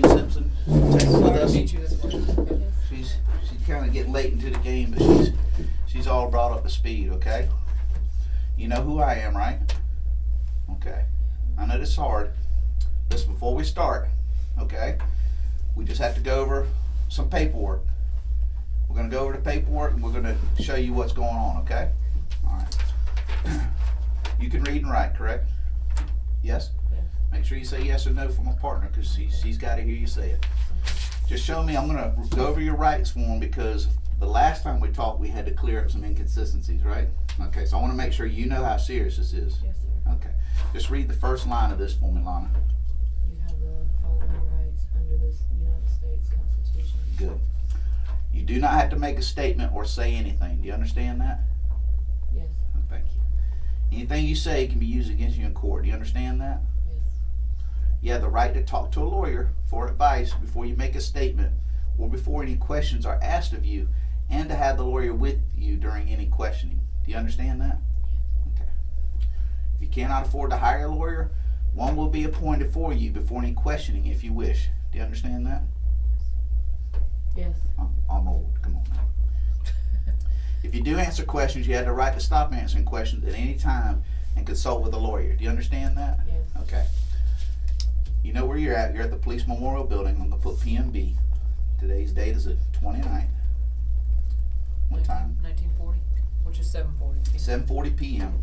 Jean Simpson, take her with us. Meet you this morning. She's kind of getting late into the game, but she's all brought up to speed. Okay. You know who I am, right? Okay. I know this is hard. Listen, before we start, okay, we just have to go over some paperwork. We're going to go over the paperwork and we're going to show you what's going on, okay? All right. You can read and write, correct? Yes? Yes. Make sure you say yes or no for my partner because she's got to hear you say it. Just show me, I'm going to go over your rights form because the last time we talked we had to clear up some inconsistencies, right? Okay, so I want to make sure you know how serious this is. Yes, sir. Okay. Just read the first line of this for me, Lonna. You have the following rights under this United States Constitution. Good. You do not have to make a statement or say anything. Do you understand that? Yes. Oh, thank you. Anything you say can be used against you in court. Do you understand that? Yes. You have the right to talk to a lawyer for advice before you make a statement or before any questions are asked of you, and to have the lawyer with you during any questioning. Do you understand that? Yes. Okay. If you cannot afford to hire a lawyer, one will be appointed for you before any questioning if you wish. Do you understand that? Yes. I'm old. Come on now. If you do answer questions, you have the right to stop answering questions at any time and consult with a lawyer. Do you understand that? Yes. Okay. You know where you're at. You're at the Police Memorial Building. I'm going to put PMB. Today's date is the 29th. What time? 1940, which is 7:40. 7:40 p.m.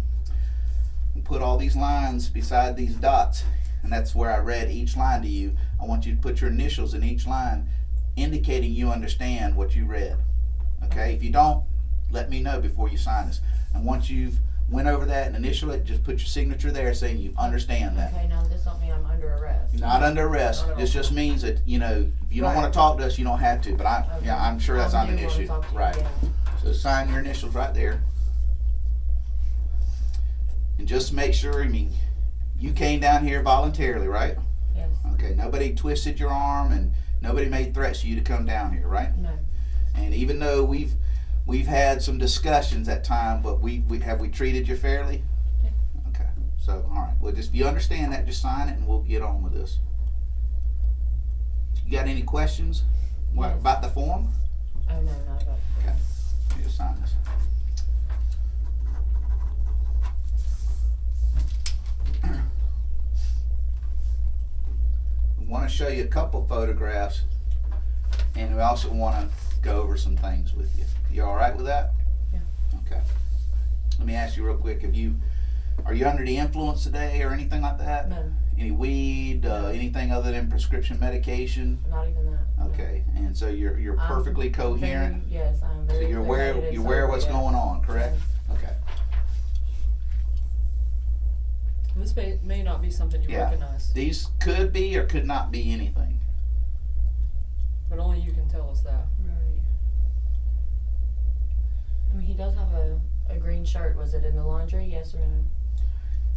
And put all these lines beside these dots, and that's where I read each line to you. I want you to put your initials in each line, indicating you understand what you read. Okay? If you don't, let me know before you sign this. And once you've went over that and initial it, just put your signature there saying you understand that. Okay, now this don't mean I'm under arrest. You're not under arrest. Not at This all. just means that, you know, if you don't Right. want to talk to us, you don't have to. But Okay. yeah, I'm sure that's I not an do wanna issue. talk to you, Right. yeah. So sign your initials right there. And just make sure, I mean, you came down here voluntarily, right? Yes. Okay, nobody twisted your arm and nobody made threats to you to come down here, right? No. And even though we've had some discussions at time, but we have we treated you fairly? Yeah. Okay. So all right. Well, just if you understand that, just sign it and we'll get on with this. You got any questions? What Yes. about the form? Oh no, not about. Okay. You just sign this. We want to show you a couple photographs, and we also want to go over some things with you. You all right with that? Yeah. Okay. Let me ask you real quick. Are you under the influence today or anything like that? No, Any weed? Anything other than prescription medication? not even that. No. Okay. And so you're perfectly coherent. Yes, I'm So very. you're aware clear-headed and you're aware of what's sober, going on, correct? Yes. Okay. This may not be something you Yeah. recognize, These could be or could not be anything. but only you can tell us that. Right. I mean, he does have a green shirt. Was it in the laundry? Yes or no?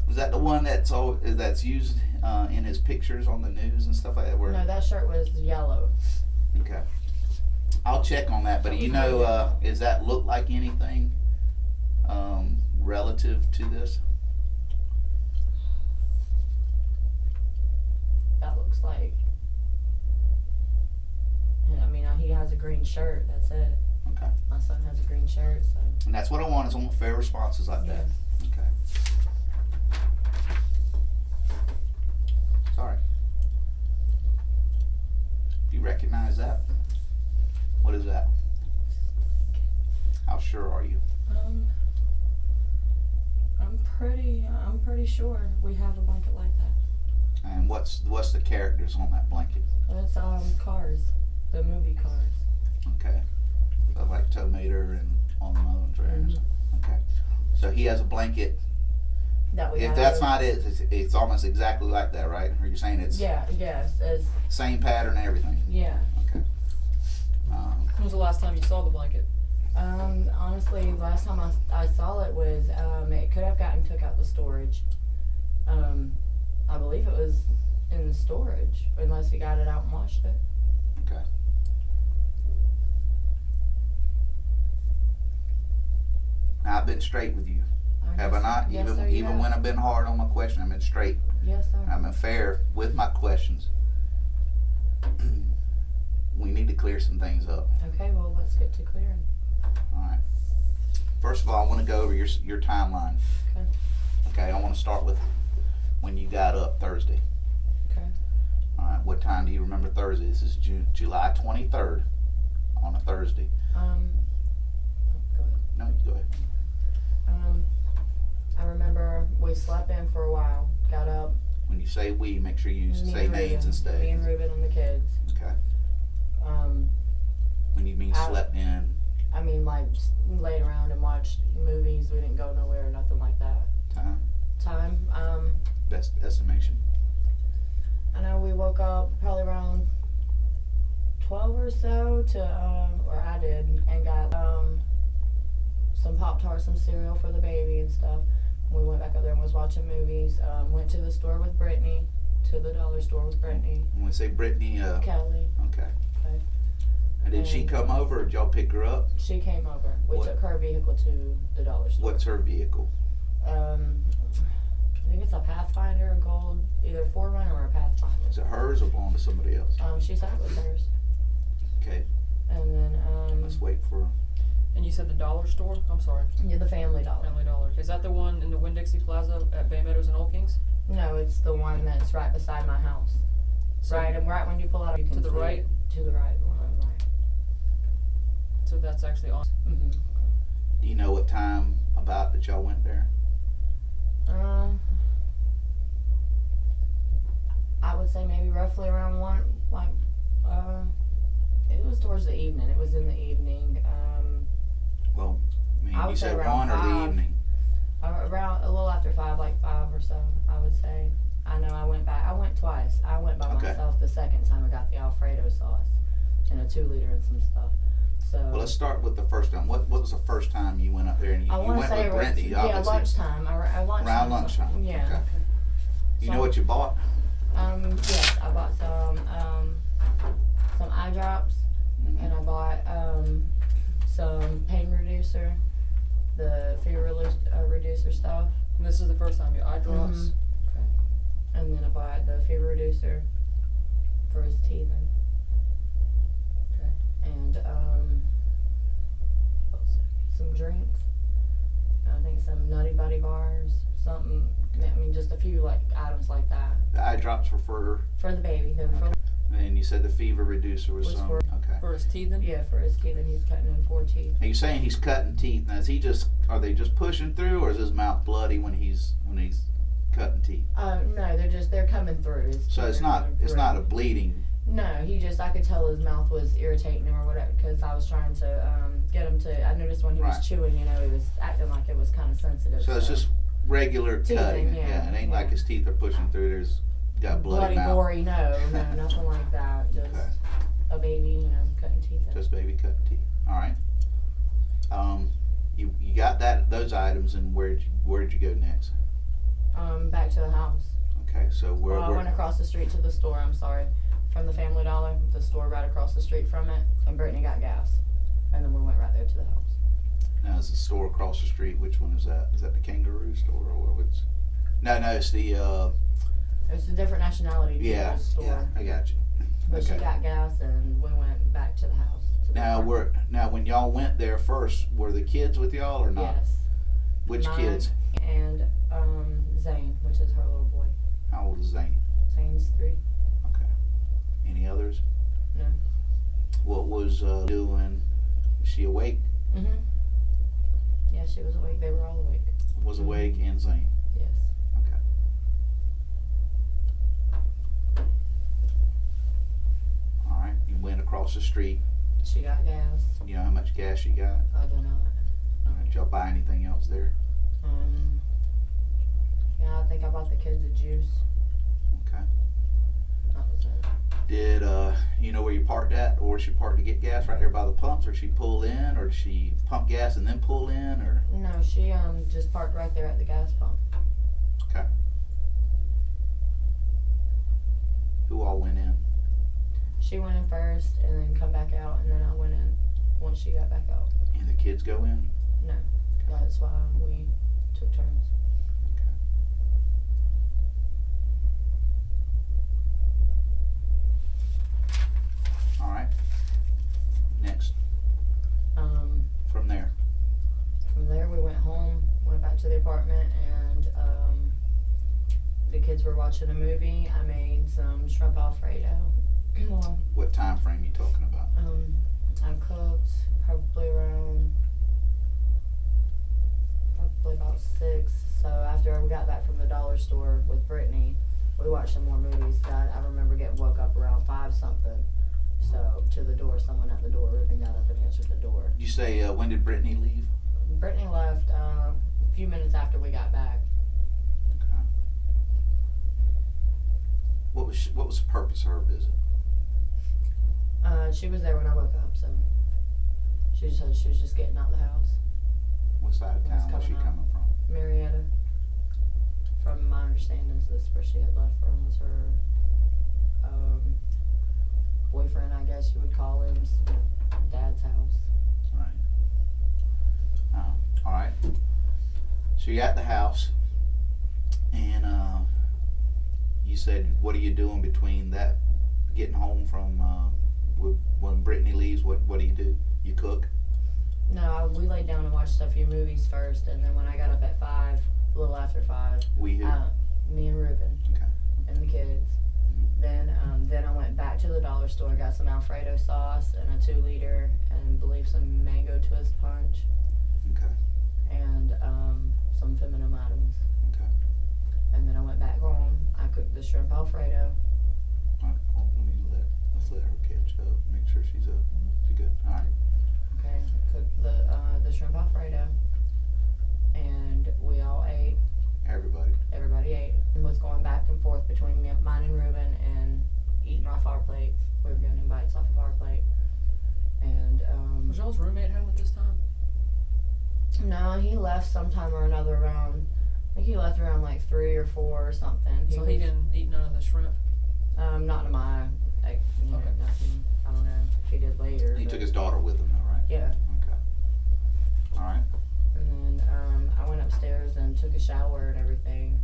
Was that the one that's used in his pictures on the news and stuff like that? Where, No, that shirt was yellow. Okay. I'll check on that, but you know, does that look like anything relative to this? That looks like. And I mean, he has a green shirt. That's it. Okay. My son has a green shirt, so. And that's what I want, is I want fair responses like that. Okay. Sorry. Do you recognize that? What is that? How sure are you? I'm pretty sure we have a blanket like that. And what's the characters on that blanket? It's Cars, the movie Cars. Okay. So like Tow Mater and On the Mow and Trailers. Okay. So he has a blanket. That we If have. that's not it, it's almost exactly like that, right? Or you're saying it's Yeah. Yes. As same pattern and everything? yeah. Okay. When was the last time you saw the blanket? Honestly, last time I saw it was it could have gotten took out the storage. I believe it was in the storage, unless he got it out and washed it. Okay. Now I've been straight with you, have I not? Yes, sir, you Even have. when I've been hard on my question, I've been straight. Yes, sir. I've been fair with my questions. we need to clear some things up. Okay, well, let's get to clearing. All right. First of all, I want to go over your timeline. Okay. Okay, I want to start with when you got up Thursday. Okay. All right, what time do you remember Thursday? This is July 23rd on a Thursday. Go ahead. No, you go ahead. I remember we slept in for a while, got up. When you say we, make sure you Me say and names Ruben, instead. Me and Ruben and the kids. Okay. When you mean I- slept in, I mean, like, laid around and watched movies. We didn't go nowhere, nothing like that. time, best estimation. I know we woke up probably around 12 or so or I did, and got some Pop-Tarts, some cereal for the baby and stuff. We went back up there and was watching movies. Went to the store with Brittany, to the dollar store with Brittany. When we say Brittany, Kelly. okay. Okay. And did she And- come over, or did y'all pick her up? She came over. We What- took her vehicle to the dollar store. What's her vehicle? I think it's a Pathfinder, a gold, either 4Runner or a Pathfinder. Is it hers or belong to somebody else? She said it was hers. Okay, And then, let's wait for. And you said the dollar store? I'm sorry. yeah, the Family Dollar. Family Dollar. Is that the one in the Winn-Dixie Plaza at Bay Meadows and Old Kings? No, it's the one that's right beside my house. So, Right, and right when you pull out, you can To the see right? it. To the right, the one on the right. So that's actually on. Mm-hmm. Do you know what time about that y'all went there? I would say maybe roughly around one, like, it was towards the evening. It was in the evening. Well, I mean, I would you say said around 1 or the 5. evening. Around a little after 5, like 5 or so, I would say. I know I went back. I went twice. I went by Okay. myself the second time. I got the Alfredo sauce and a 2-liter and some stuff. So Well, let's start with the first time. What was the first time you went up there and you I want went to say with Brittany? yeah, Obviously. lunchtime. Lunchtime. Around lunchtime. Yeah. Okay. You So- know what you bought? Yes, I bought some eye drops, Mhm. and I bought some pain reducer, the fever reducer stuff, And this is the first time your eye drops. Mhm. Okay. and then I bought the fever reducer for his teething, Okay. and what was it? Some drinks. I think some Nutty Buddy bars, something. I mean, just a few like items like that The eye drops were for the baby. They were for and you said the fever reducer was Was some. for- Okay. For his teething? yeah, for his teeth, and he's cutting in 4 teeth. Are you saying he's cutting teeth? Now, is he just? Are they just pushing through, or is his mouth bloody when he's cutting teeth? No, they're coming through. His So teeth it's are not coming it's through. not a bleeding. No, I could tell his mouth was irritating him or whatever, because I was trying to get him to. I noticed when he Right. was chewing, he was acting like it was kind of sensitive. So it's just regular Teething, cutting. yeah, It ain't like yeah. his teeth are pushing through. There's got bloody mouth. gory. No, nothing like that. Just Okay. a baby, cutting teeth. out. Just baby cutting teeth. All right. You got those items, and where'd you go next? Back to the house. Okay, so where? Well, I went across the street to the store. I'm sorry, from the Family Dollar, the store right across the street from it, and Brittany got gas, and then we went right there to the house. Now, is the store across the street? Which one is that? Is that the Kangaroo store or what's? No, it's the. It's a different nationality Yeah, store. yeah, I got you. But she Okay. got gas, and we went back to the house. To the Now, apartment. when y'all went there first, were the kids with y'all or not? Yes. Which Mine kids? And Zane, which is her little boy. How old is Zane? Zane's 3. Okay. Any others? No. What was doing? Was she awake? Mhm. Yeah, she was awake. They were all awake. Was awake and Zane. Yes. Okay. All right. You went across the street. She got gas. You know how much gas she got? I don't know. All right. Did y'all buy anything else there? Yeah, I think I bought the kids a juice. Okay. That was it. Did you know where you parked at, or she parked to get gas right there by the pumps, or she pull in, or did she pump gas and then pull in, or? No, she just parked right there at the gas pump. Okay. Who all went in? She went in first, and then come back out, and then I went in once she got back out. And the kids go in? No, that's why we took turns. kids were watching a movie, I made some shrimp Alfredo. Well, What time frame you talking about? I cooked probably about 6. So after we got back from the dollar store with Brittany, we watched some more movies. I remember getting woke up around 5 something. So to the door, someone at the door, Ruben got up and answered the door. You say when did Brittany leave? Brittany left a few minutes after we got back. Okay. What was the purpose of her visit? She was there when I woke up, so she said she was just getting out the house. What side of It was town was she coming out. coming from? Marietta. From my understanding, is this where she had left from was her boyfriend, I guess you would call him, dad's house. Right. All right. So you're at the house, and you said, what are you doing between that, getting home from when Brittany leaves? What do? You cook? No, we laid down and watched a few movies first, and then when I got up at 5, a little after 5, We who? me and Ruben Okay. and the kids. Then I went back to the dollar store and got some Alfredo sauce and a 2-liter and believe some mango twist punch Okay. and some feminine items. Okay. And then I went back home. I cooked the shrimp Alfredo. All right. Well, let's let her catch up. Make sure she's up. She's good. All right. Okay, cooked the shrimp Alfredo, and we all ate. Everybody. Everybody ate and was going back and forth between mine and Ruben and eating off our plates. We were getting bites off of our plate. And Was y'all's roommate home at this time? no, he left sometime or another around. I think he left around like 3 or 4 or something. So he didn't eat none of the shrimp? Not to my, like, you know, Okay. nothing. I don't know if he did later. He but- took his daughter with him, though, right? Yeah. Okay. All right. And then I went upstairs and took a shower and everything,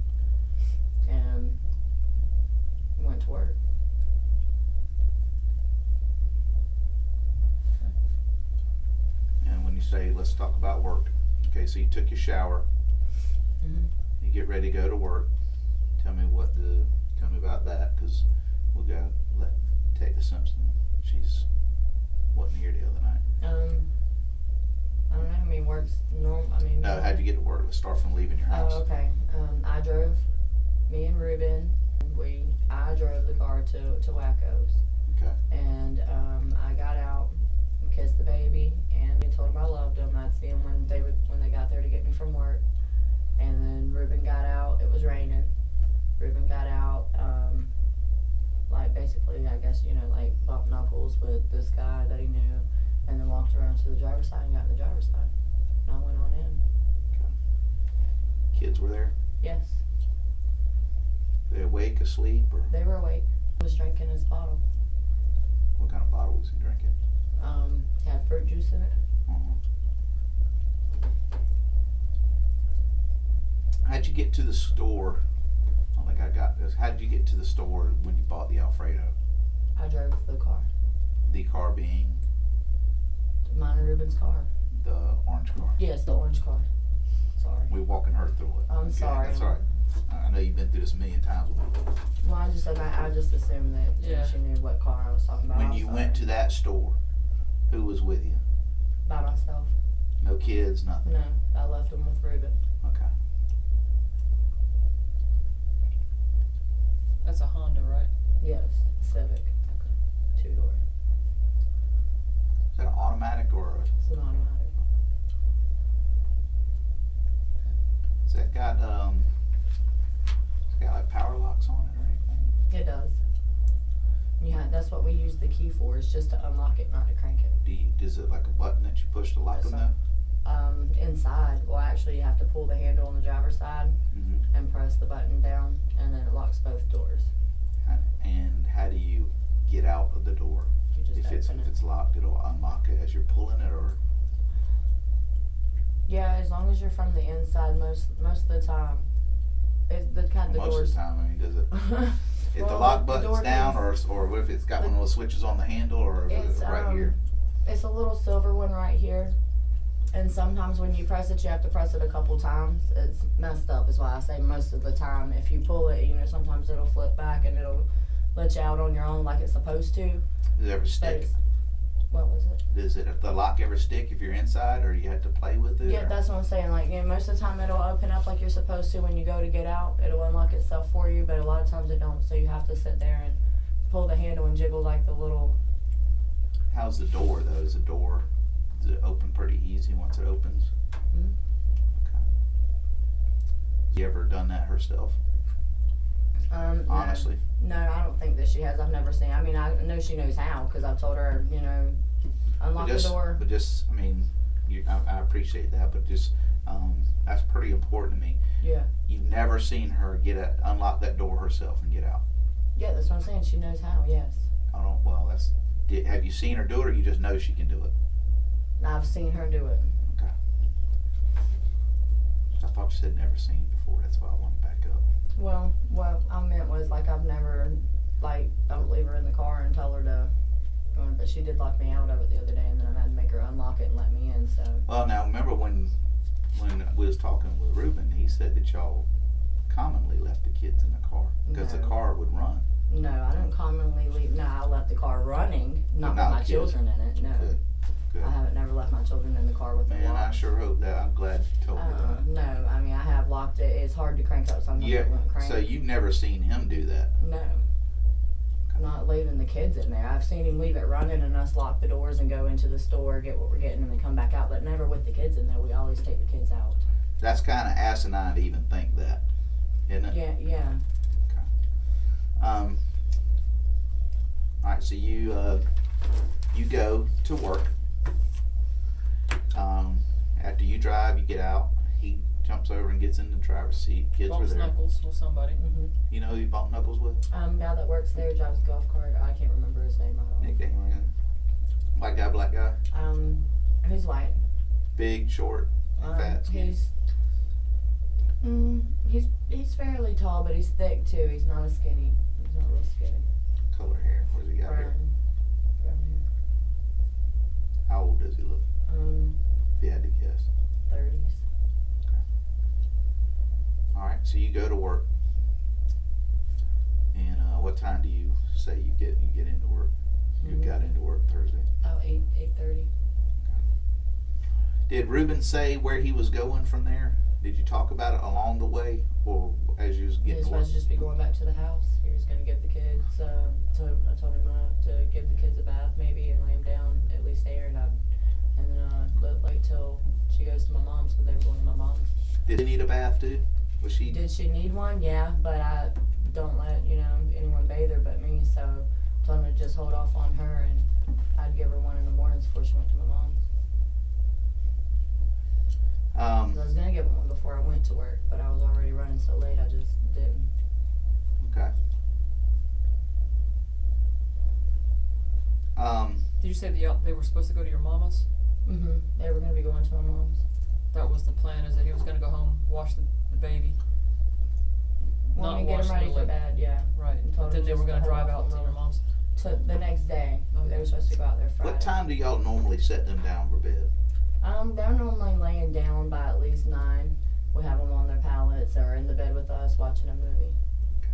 and went to work. And when you say let's talk about work, okay, so you took your shower, Mhm. you get ready to go to work. Tell me about that, because we gotta let Tecca Simpson. She's wasn't here the other night. I don't know. I mean, work's normal. I mean, No, how'd you get to work? Let's start from leaving your house. Oh, okay. I drove. Me and Ruben. I drove the car to Wacko's, Okay. and I got out and kissed the baby, and I told him I loved him. I'd see him when they got there to get me from work, and then Ruben got out. It was raining. Ruben got out, like basically, I guess, like bump knuckles with this guy that he knew, and then walked around to the driver's side and got in the driver's side, and I went on in. Kids were there? Yes, They awake, asleep, or they were awake. He was drinking his bottle. what kind of bottle was he drinking? Had fruit juice in it. How'd you get to the store? I don't think I got this. How'd you get to the store when you bought the Alfredo? I drove the car. The car being Mine and Ruben's car. the orange car. Yes, the orange car. Sorry. We're walking her through it. I'm sorry. That's all right. I know you've been through this a million times. Well, I just assumed that Yeah. she knew what car I was talking about. When I'm you sorry. went to that store, who was with you? By myself. No kids, nothing. No, I left them with Ruben. Okay. That's a Honda, right? Yes, Civic. 2-door. Is that an automatic or It's an automatic. is that got like power locks on it or anything? It does. Yeah, that's what we use the key for. Is just to unlock it, not to crank it. Is it like a button that you push to lock Yes, them sir. Inside. Well, actually, you have to pull the handle on the driver's side Mm-hmm. and press the button down, and then it locks both doors. And how do you get out of the door? You just If open it. it's locked, it'll unlock it as you're pulling it, or Yeah, as long as you're from the inside, most of the time. The most doors. of the time. I mean, does it? If the Well, lock the button's door down, comes- or if it's got one of those switches on the handle, or if It's it's right here. It's a little silver one right here. And sometimes when you press it, you have to press it a couple times. It's messed up, is why I say most of the time. If you pull it, you know, sometimes it'll flip back and it'll let you out on your own like it's supposed to. Does it ever But stick? it's, what was it? Does it the lock ever stick if you're inside, or you have to play with it? Yeah, or- that's what I'm saying. Like, you know, most of the time it'll open up like you're supposed to when you go to get out. It'll unlock itself for you, but a lot of times it don't. So you have to sit there and pull the handle and jiggle like the little. How's the door though? Does it open pretty easy once it opens? Mhm. Okay. You ever done that herself? No. Honestly, No, I don't think that she has. I've never seen. I mean, I know she knows how because I've told her, you know, unlock the door. But just, I mean, I appreciate that, but just that's pretty important to me. Yeah. You've never seen her unlock that door herself and get out. Yeah, that's what I'm saying. She knows how. Yes. I don't. Well, have you seen her do it, or you just know she can do it? I've seen her do it. Okay. I thought you said never seen before. That's why I want to back up. Well, what I meant was like I've never like I would leave her in the car and tell her to go in, but she did lock me out of it the other day, and then I had to make her unlock it and let me in. So. Well, now remember when we was talking with Ruben, he said that y'all commonly left the kids in the car because the No. car would run. No, I don't commonly leave. No, I left the car running, not with Not my kids. children in it. No, Good. Good. I haven't never left my children in the car with the Man, I lock. sure hope that. I'm glad you told me that. No, I mean I have locked it. It's hard to crank up sometimes. Yeah. It won't crank. So you've never seen him do that? No. I'm not leaving the kids in there. I've seen him leave it running and us lock the doors and go into the store, get what we're getting, and then come back out. But never with the kids in there. We always take the kids out. That's kind of asinine to even think that, isn't it? Yeah, yeah. All right. So you go to work. After you drive, you get out. He jumps over and gets in the driver's seat. Kids Bumps were there. knuckles with somebody. Mhm. You know who you bump knuckles with? Guy that works there drives a golf cart. I can't remember his name. I Nick Daniel. White guy, black guy. don't. Who's white? Big, short, fat, skinny. He's fairly tall, but he's thick too. He's not a skinny. He's not real skinny. Color hair. Where's he got here? Brown How old does he look? hair. If you had to guess. 30s. All right. So you go to work. And what time do you say you get into work? You got into work Thursday. About 8:30. Did Ruben say where he was going from there? Did you talk about it along the way, or as you was He getting was to work? supposed to just be going back to the house. He was going to give the kids. So I told him to give the kids a bath maybe and lay them down at least there, and then wait till she goes to my mom's because they were going to my mom's. Did he need a bath too? Was she? Did she need one? Yeah, but I don't let anyone bathe her but me. So I told him to just hold off on her, and I'd give her one in the mornings before she went to my mom's. I was gonna give her one before I went to work, but I was already running so late. I just didn't. Okay. Did you say they were supposed to go to your mama's? They were gonna be going to my mom's. That was the plan, is that he was going to go home, wash the baby. Want Not me to get wash them ready the for leg. bed? Yeah. Right. And told But then him they just were going to to drive hold off out to on your them. mom's. To the next day. Okay. They were supposed to go out there Friday. What time do y'all normally set them down for bed? They're normally laying down by at least 9. We have them on their pallets or in the bed with us watching a movie. Okay.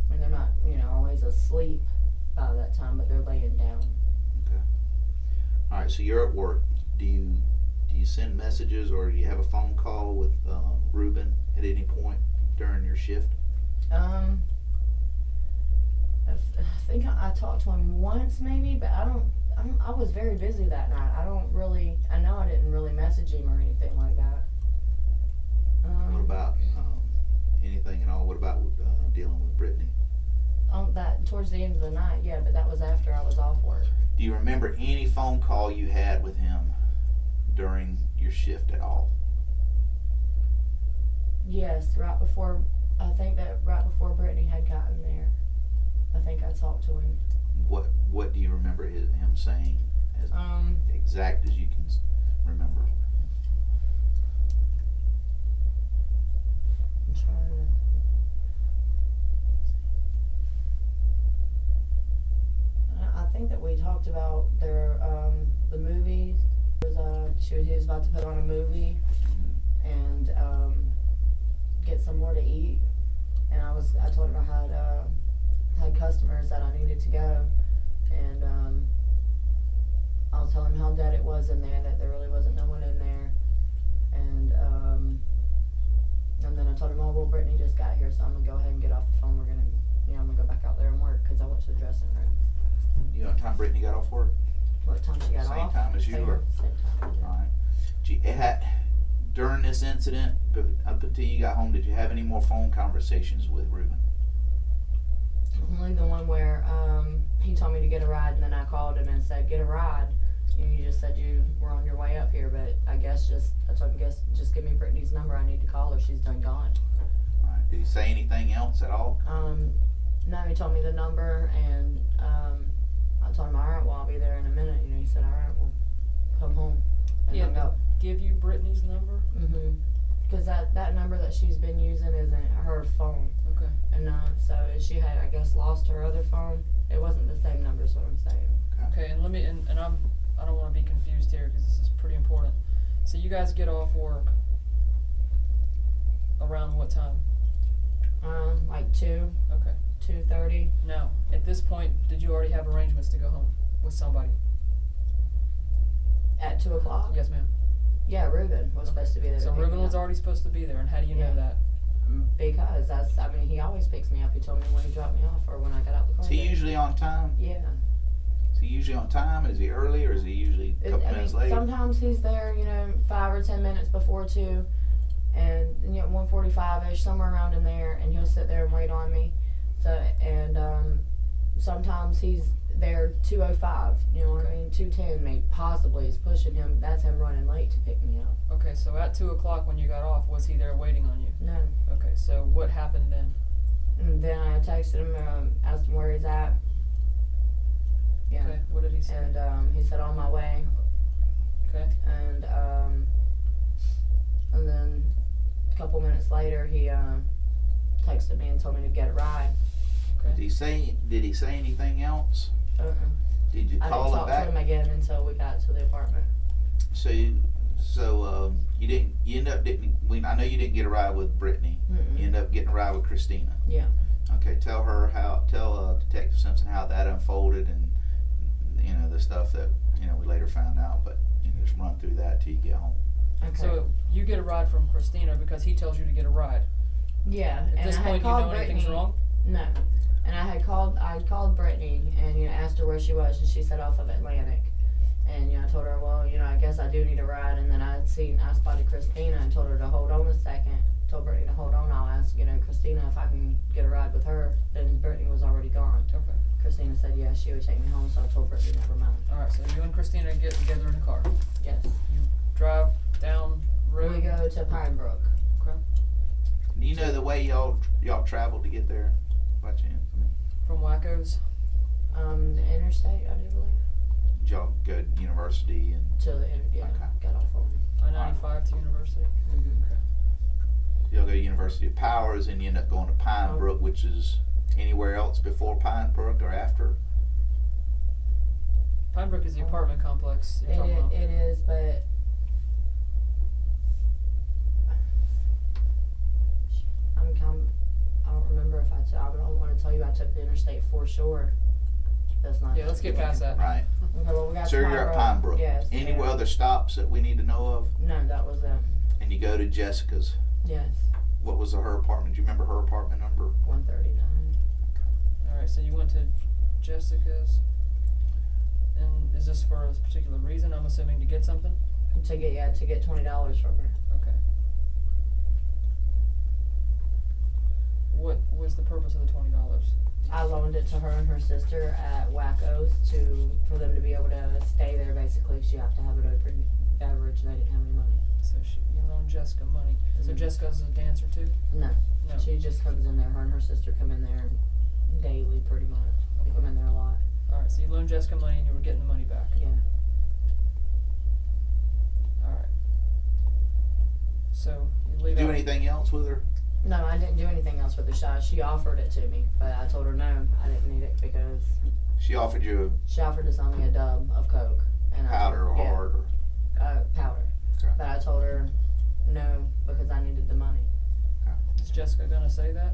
I mean, they're not, always asleep by that time, but they're laying down. Okay. All right. So you're at work. Do you send messages, or do you have a phone call with Ruben at any point during your shift? I think I talked to him once maybe, but I was very busy that night. I know I didn't really message him or anything like that. What about anything at all? What about dealing with Brittany? On that towards the end of the night, yeah, but that was after I was off work. Do you remember any phone call you had with him during your shift at all? Yes, I think that right before Brittany had gotten there, I think I talked to him. What do you remember him saying as exact as you can remember? I'm trying to. I think that we talked about the movies He was about to put on a movie and get somewhere to eat, and I told him I had customers that I needed to go, and I was telling him how dead it was in there, that there really wasn't no one in there, and then I told him, oh well, Brittany just got here, so I'm gonna go ahead and get off the phone. I'm gonna go back out there and work because I went to the dressing room. You know what time Brittany got off work? What time she got Same off? time as you, or? Same time. Yeah. Alright. During this incident, but up until you got home, did you have any more phone conversations with Ruben? Only the one where he told me to get a ride, and then I called him and said, get a ride. And you just said you were on your way up here, but I told him, just give me Brittany's number. I need to call her. She's done gone. Alright. Did he say anything else at all? No, he told me the number, and I told him, all right, well, I'll be there in a minute. He said, all right, well, come home. And Yeah, hung up. give you Brittany's number? Because that number that she's been using isn't her phone. Okay. And so she had, I guess, lost her other phone. It wasn't the same number, is what I'm saying. Okay, and I don't want to be confused here because this is pretty important. So you guys get off work around what time? Like 2, Okay. 2:30. Now, at this point, did you already have arrangements to go home with somebody? At 2 o'clock? Yes, ma'am. Yeah, Ruben was supposed to be there. So to pick Ruben me was up. already supposed to be there, and how do you know Yeah. that? Because he always picks me up. He told me when he dropped me off or when I got out the car. Is he usually on time? Yeah. Is he usually on time? Is he early, or is he usually a couple minutes late? Sometimes he's there, 5 or 10 minutes before 2, and 1:45ish, somewhere around in there, and he'll sit there and wait on me. So, and sometimes he's there 2:05. You know what I mean? 2:10, maybe possibly is pushing him. That's him running late to pick me up. Okay, so at 2 o'clock when you got off, was he there waiting on you? No. Okay, so what happened then? And then I texted him, asked him where he's at. Yeah. Okay, what did he say? And he said on my way. Okay. And then a couple minutes later he texted me and told me to get a ride. Did Okay. he say anything else? Did you I didn't call him talk to back? him again until we got to the apartment. So you I know you didn't get a ride with Brittany. You ended up getting a ride with Christina. Yeah. Okay, tell Detective Simpson how that unfolded, and the stuff that we later found out, but just run through that till you get home. Okay. So you get a ride from Christina because he tells you to get a ride. Yeah. At this point, you know anything's wrong? No. And I called Brittany and asked her where she was, and she said off of Atlantic. And I told her, well, I guess I do need a ride. And then I spotted Christina and told her to hold on a second. Told Brittany to hold on. I'll ask Christina if I can get a ride with her. Then Brittany was already gone. Okay. Christina said yes, she would take me home. So I told Brittany never mind. Alright, so you and Christina get together in a car. Yes. You drive down road. We go to Pine Brook. Okay. Do you know the way y'all traveled to get there by chance? From Wacko's. The interstate, I do believe. Did y'all go to university and To the Okay. got off on. I-95 to university. Mm-hmm. Okay. y'all go to University of Powers, and you end up going to Pine Brook, which is anywhere else before Pine Brook or after? Pine Brook is the apartment complex you're talking about. It is, but I don't remember if I don't want to tell you I took the interstate for sure. That's not. Yeah, let's get past that. Right. Okay, well we got. So to you're at Pine Brook. Yes. Any yeah. other stops that we need to know of? No, that was it. And you go to Jessica's. Yes. What was her apartment? Do you remember her apartment number? 139. Alright, so you went to Jessica's. And is this for a particular reason? I'm assuming to get something? To get $20 from her. Okay. What was the purpose of the $20? I loaned it to her and her sister at Wacko's for them to be able to stay there. Basically, she have to have an open beverage. They didn't have any money. So you loaned Jessica money. So Mhm. Jessica's a dancer too? No, No. she just comes in there. Her and her sister come in there daily, pretty much. They come in there a lot. Alright, so you loaned Jessica money and you were getting the money back. Yeah. Alright. So you leave Do out. anything else with her? No, I didn't do anything else with the shot. She offered it to me, but I told her no, I didn't need it because She offered you she offered to sell me a dub of Coke. a And powder or yeah. hard or Jessica gonna say that?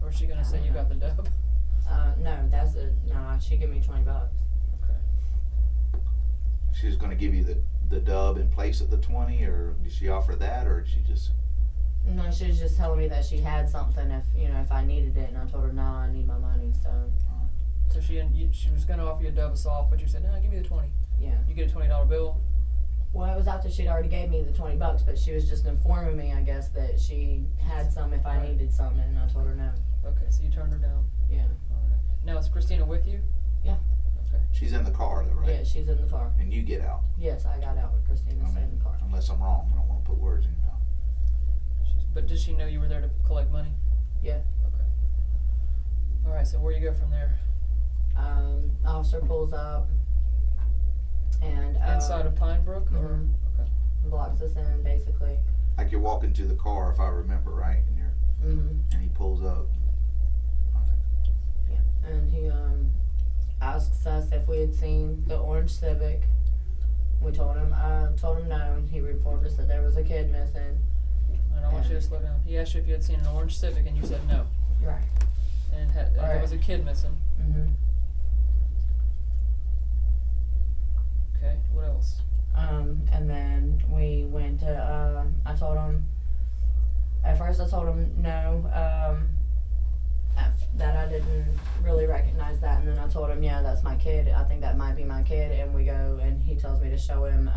Or is she gonna I say don't you know. got the dub? No, no, she gave me $20. Okay. She was gonna give you the dub in place of the 20, or did she offer that, or did she just? No, she was just telling me that she had something if I needed it, and I told her, no, I need my money, so, So she was gonna offer you a dub of soft, but you said, no, give me the 20. yeah. You get a $20 bill. Well, it was after she'd already gave me the $20, but she was just informing me, I guess, that she had some if I Right. needed some, and I told her no. Okay, so you turned her down. Yeah. Alright. Now, is Christina with you? Yeah. Okay. She's in the car though, right? Yeah, she's in the car. And you get out. Yes, I got out with Christina I stayed in mean, the car. unless I'm wrong, I don't want to put words in your mouth. But does she know you were there to collect money? Yeah. Okay. Alright, so where you go from there? Officer pulls up and Inside of Pine Brook, or? Mhm. Okay. blocks us in, basically. Like you're walking to the car, if I remember right, Mm-hmm. and he pulls up. Okay. And he asks us if we had seen the orange Civic. We told him no, and he informed us that there was a kid missing. And I want you to slow down. He asked you if you had seen an orange Civic, and you said no. Right. And there Alright. was a kid missing. Mm-hmm. Okay, what else? And then we went to, I told him, at first I told him no, that I didn't really recognize that, and then I told him, yeah, that's my kid, I think that might be my kid, and we go, and he tells me to show him,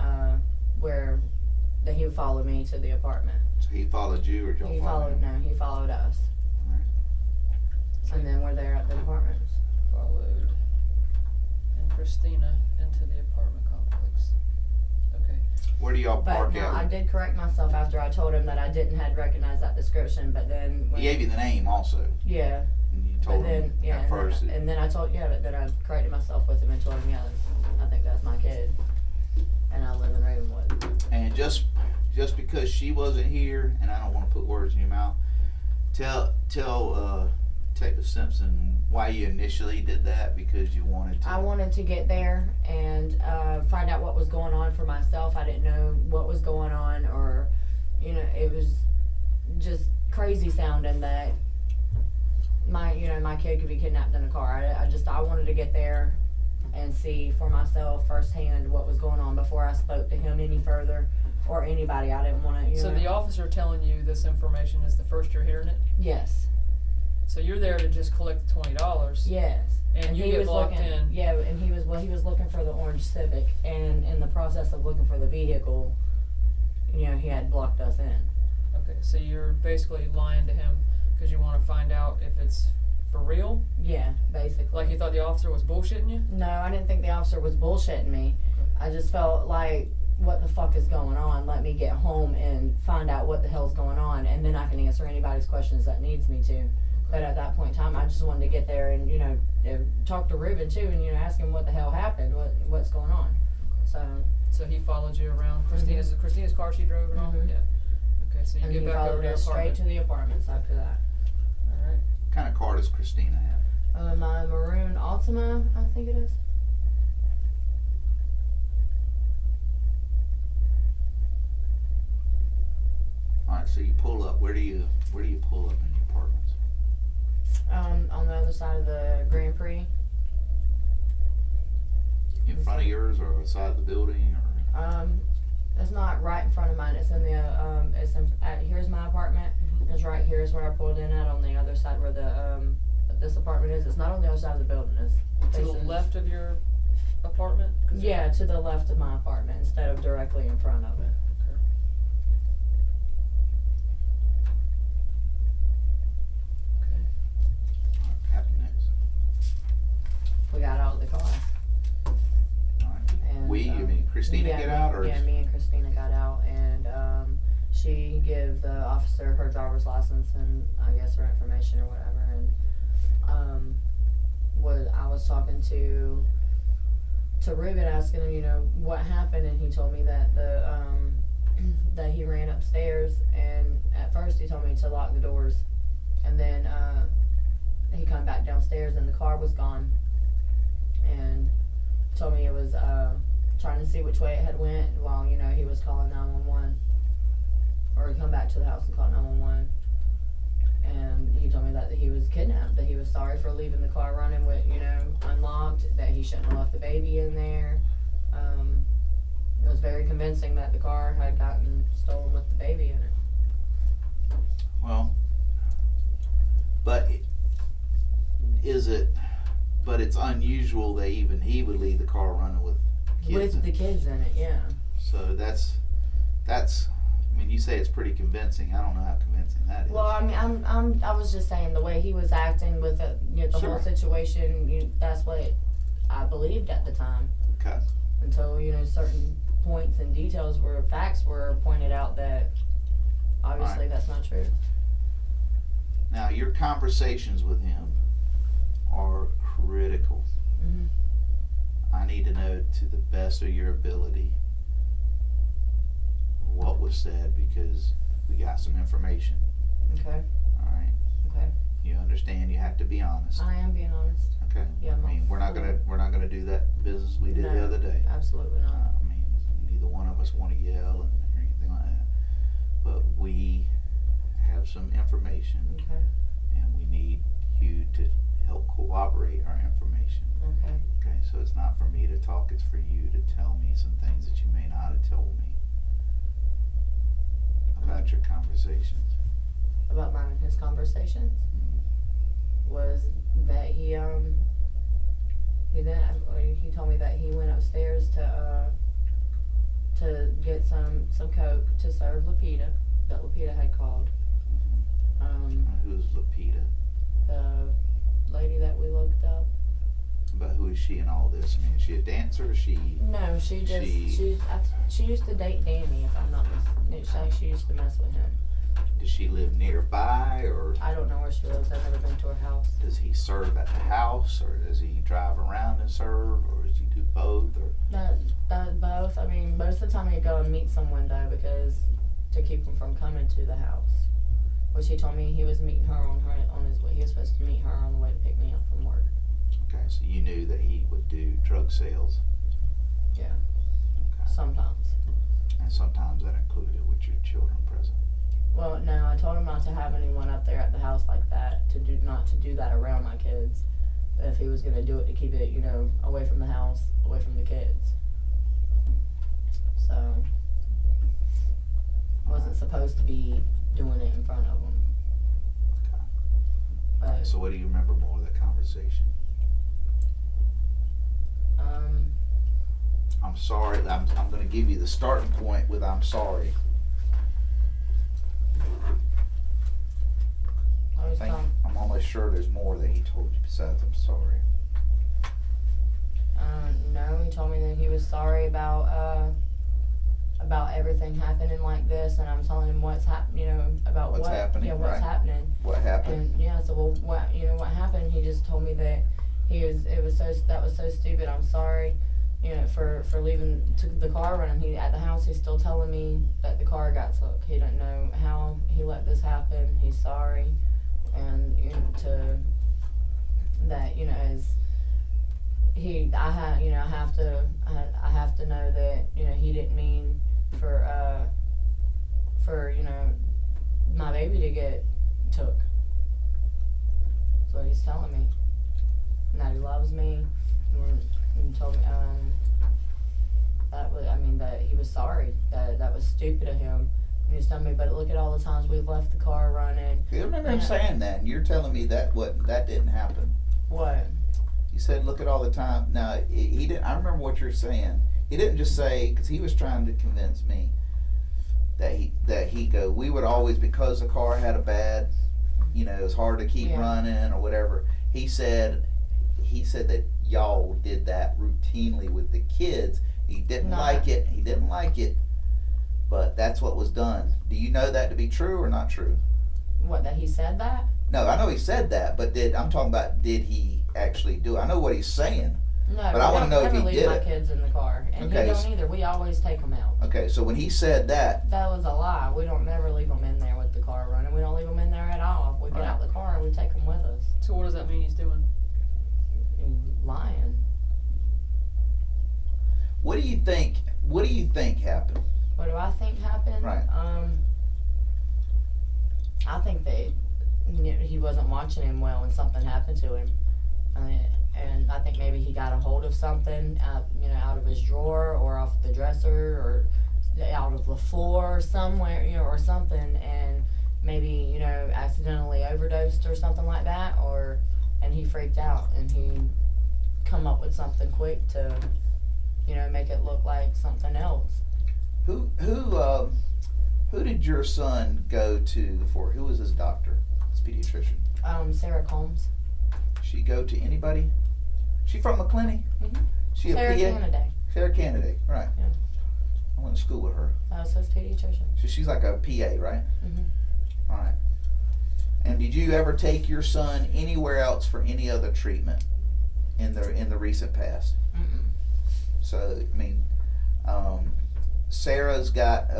that he would follow me to the apartment. So he followed you, or did y'all He follow him? he followed us, Alright. and then we're there at the apartments. Followed and Christina into the apartment complex. Okay. Where do y'all But park now, I at? did correct myself after I told him that I didn't had recognized that description, but then when, He gave you the name also, yeah. and you But told then, him yeah, at first. and then I told, but then I corrected myself with him and told him, yeah, I think that's my kid, and I live in Ravenwood. And just because she wasn't here, and I don't want to put words in your mouth, tell Detective Simpson why you initially did that, because you wanted to. I wanted to get there and find out what was going on for myself. I didn't know what was going on, or, it was just crazy sounding that my kid could be kidnapped in a car. I wanted to get there and see for myself firsthand what was going on before I spoke to him any further or anybody. I didn't want to, So the officer telling you this information is the first you're hearing it? Yes. So you're there to just collect the $20. Yes. And you he get was blocked looking, in. Yeah, and he was looking for the orange Civic, and in the process of looking for the vehicle, he had blocked us in. Okay, so you're basically lying to him because you want to find out if it's for real? Yeah, basically. Like you thought the officer was bullshitting you? No, I didn't think the officer was bullshitting me. Okay. I just felt like, what the fuck is going on? Let me get home and find out what the hell's going on, and then I can answer anybody's questions that needs me to. But at that point in time, I just wanted to get there and, talk to Ruben too, and, ask him what the hell happened, what's going on. So he followed you around Christina's car she drove and all? Mhm. Yeah. Okay, so you And get he back over followed to your us straight apartment. to the apartments after that. Alright. What kind of car does Christina have? My maroon Altima, I think it is. Alright, so you pull up. Where do you pull up in your apartments? On the other side of the Grand Prix. In front of yours, or side of the building, or? It's not right in front of mine. It's in the here's my apartment. It's right here is where I pulled in at, on the other side where the this apartment is. It's not on the other side of the building. It's To the facing- left of your apartment? 'Cause you're- Yeah, to the left of my apartment instead of directly in front of it. Okay. Okay. Alright, happy next. We got out of the car. Alright. And, I mean, Christina yeah, get out, or? Yeah, me and Christina got out, and she gave the officer her driver's license and I guess her information or whatever, and I was talking to Ruben, asking him, what happened, and he told me that that he ran upstairs, and at first he told me to lock the doors, and then he come back downstairs and the car was gone, and told me it was trying to see which way it had went while he was calling 911, or he come back to the house and call 911. and he told me that he was kidnapped, that he was sorry for leaving the car running with, unlocked, that he shouldn't have left the baby in there. It was very convincing that the car had gotten stolen with the baby in it. Well, but but it's unusual that even he would leave the car running with kids. With the kids in it, yeah. So that's, I mean, you say it's pretty convincing. I don't know how convincing that is. Well, I mean, I was just saying the way he was acting with it, the Sure. whole situation. That's what I believed at the time. Okay. Until certain points and details facts were pointed out that obviously Right. that's not true. Now, your conversations with him are critical. Hmm. I need to know to the best of your ability what was said, because we got some information. Okay. All right. Okay. You understand? You have to be honest. I am being honest. Okay. Yeah, I mean, we're not gonna do that business we did the No. other day. Absolutely not. I mean, neither one of us want to yell and or anything like that. But we have some information, Okay. and we need you to help cooperate our information. Okay. Okay, so it's not for me to talk, it's for you to tell me some things that you may not have told me about your conversations. About mine and his conversations was that he told me that he went upstairs to get some coke to serve Lapita, that Lapita had called. Who's Lapita? The lady that we looked up. But who is she in all this? I mean, is she a dancer or is she? No, she used to date Danny, if I'm not mistaken. She used to mess with him. Does she live nearby, or I don't know where she lives. I've never been to her house. does he serve at the house, or does he drive around and serve, or does he do both, or? That both. I mean, most of the time he'd go and meet someone though, because to keep him from coming to the house. Which he told me he was meeting her on his way. He was supposed to meet her on the way to pick me up from work. Okay, so you knew that he would do drug sales. Yeah. Okay. Sometimes. And sometimes that included with your children present. Well, no, I told him not to have anyone up there at the house like that. Not to do that around my kids. If he was gonna do it, to keep it, away from the house, away from the kids. So, wasn't supposed to be doing it in front of them. Okay. But, Alright, so what do you remember more of the conversation? I'm sorry. I'm going to give you the starting point with I'm sorry. I was telling, I'm almost sure there's more that he told you besides I'm sorry. no, he told me that he was sorry about everything happening like this, and I'm telling him what's happening, about What's happening, yeah, what's right. happening. What happened? And yeah, so what happened? He just told me that that was so stupid. I'm sorry, for leaving the car running. He at the house. He's still telling me that the car got took. He didn't know how he let this happen. He's sorry, and I have to know that he didn't mean for my baby to get took. That's what he's telling me. And that he loves me. And told me that he was sorry. That was stupid of him. And he's telling me, but look at all the times we've left the car running. I remember him Yeah. saying that, and you're telling me that didn't happen. What? He said, "Look at all the time." Now he didn't. I remember what you're saying. He didn't just say, because he was trying to convince me that we would always, because the car had a bad, it was hard to keep Yeah. running or whatever. He said that y'all did that routinely with the kids. He didn't like it. He didn't like it, but that's what was done. Do you know that to be true or not true? What, that he said that? No, I know he said that, but I'm talking about, did he actually do it? I know what he's saying. No, But I wanna know if he leave did my it. kids in the car, and Okay, he don't so- either. We always take them out. Okay, so when he said that, That was a lie. We don't never leave them in there with the car running. We don't leave them in there at all. If we get Right. out the car, we take them with us. So what does that mean he's doing? And lying. what do you think happened? What do I think happened? Right. I think that he wasn't watching him well and something happened to him. And I think maybe he got a hold of something out of his drawer or off the dresser or out of the floor somewhere, or something, and maybe, accidentally overdosed or something like that, and he freaked out and he come up with something quick to, make it look like something else. Who did your son go to for? Who was his doctor? His pediatrician. Sarah Combs. She go to anybody? She from the clinic? Mhm. She Sarah a PA? Kennedy. Sarah Kennedy, right. Yeah. I went to school with her. That was his pediatrician. So she's like a PA, right? Mhm. All right. And did you ever take your son anywhere else for any other treatment in the recent past? Mm-mm. So I mean, Sarah's got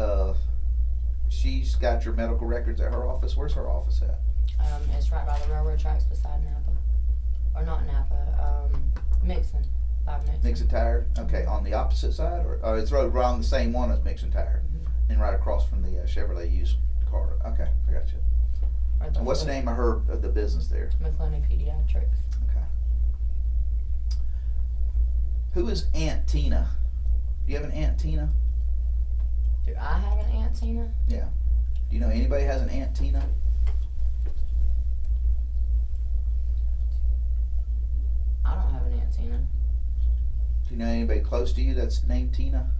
she's got your medical records at her office. Where's her office at? It's right by the railroad tracks beside Napa. Or not Napa, Mixon. By Mixon. Mixon Tire. Okay, on the opposite side, or it's right around the same one as Mixon Tire, and right across from the Chevrolet used car. Okay, I got you. Right And what's the name of the business there? McClenny Pediatrics. Okay. Who is Aunt Tina? Do you have an Aunt Tina? Do I have an Aunt Tina? Yeah. Do you know anybody has an Aunt Tina? I don't have an Aunt Tina. Do you know anybody close to you that's named Tina?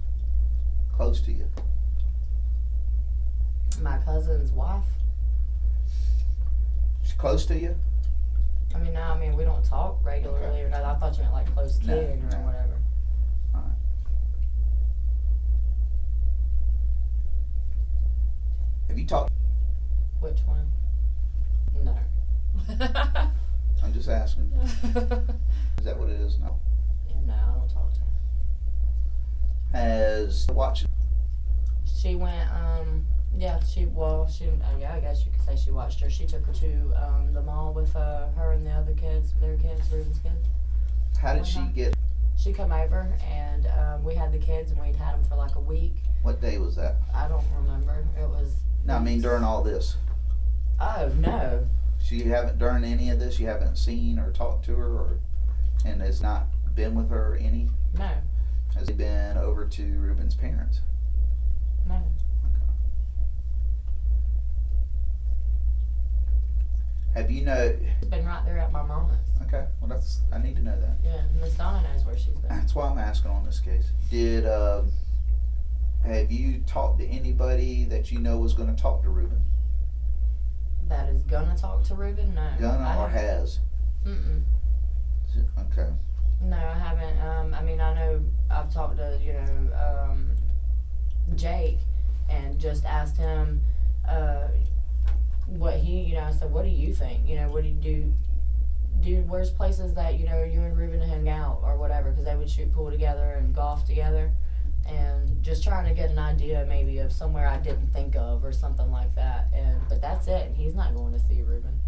Close to you. My cousin's wife. She's close to you? We don't talk regularly Okay. or nothing. I thought you meant like close No, kid or no. whatever. Alright. Have you talked? Which one? No. I'm just asking. Is that what it is? No. Yeah, no, I don't talk to her. Has watched. She went, I guess you could say she watched her. She took her to the mall with her and the other kids, their kids, Ruben's kids. How did she get? She come over and we had the kids and we'd had them for like a week. What day was that? I don't remember. It was. No, I mean during all this. Oh no. So you haven't during any of this. You haven't seen or talked to her, and has not been with her any. No. Has he been over to Ruben's parents? No. Have you know? She's been right there at my mama's. Okay, well I need to know that. Yeah, Miss Donna knows where she's been. That's why I'm asking on this case. Did have you talked to anybody that you know was going to talk to Ruben? That is gonna talk to Ruben? No. Gonna or haven't. has? Mm-mm. Okay. No, I haven't. I know I've talked to, Jake and just asked him what he, I said, what do you think? What do you do? Where's places that, you and Ruben hang out or whatever? Because they would shoot pool together and golf together. And just trying to get an idea maybe of somewhere I didn't think of or something like that. But that's it. And he's not going to see Ruben.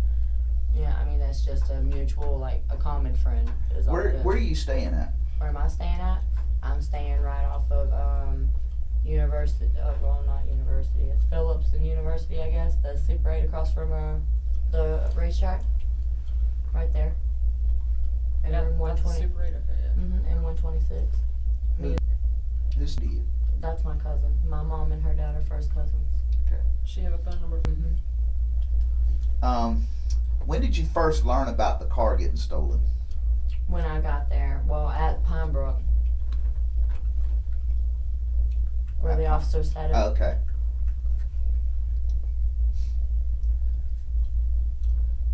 Yeah, that's just a mutual, like a common friend. Is all it is. Where are you staying at? Where am I staying at? I'm staying right off of University. Well, not University. It's Phillips and University, I guess. The Super 8 across from the racetrack. Right there. And room 120. Super 8, okay, yeah. And 126. Who's to you? That's my cousin. My mom and her dad are first cousins. Okay. She have a phone number? When did you first learn about the car getting stolen? When I got there, well, at Pine Brook, where the officer said it. Oh, okay.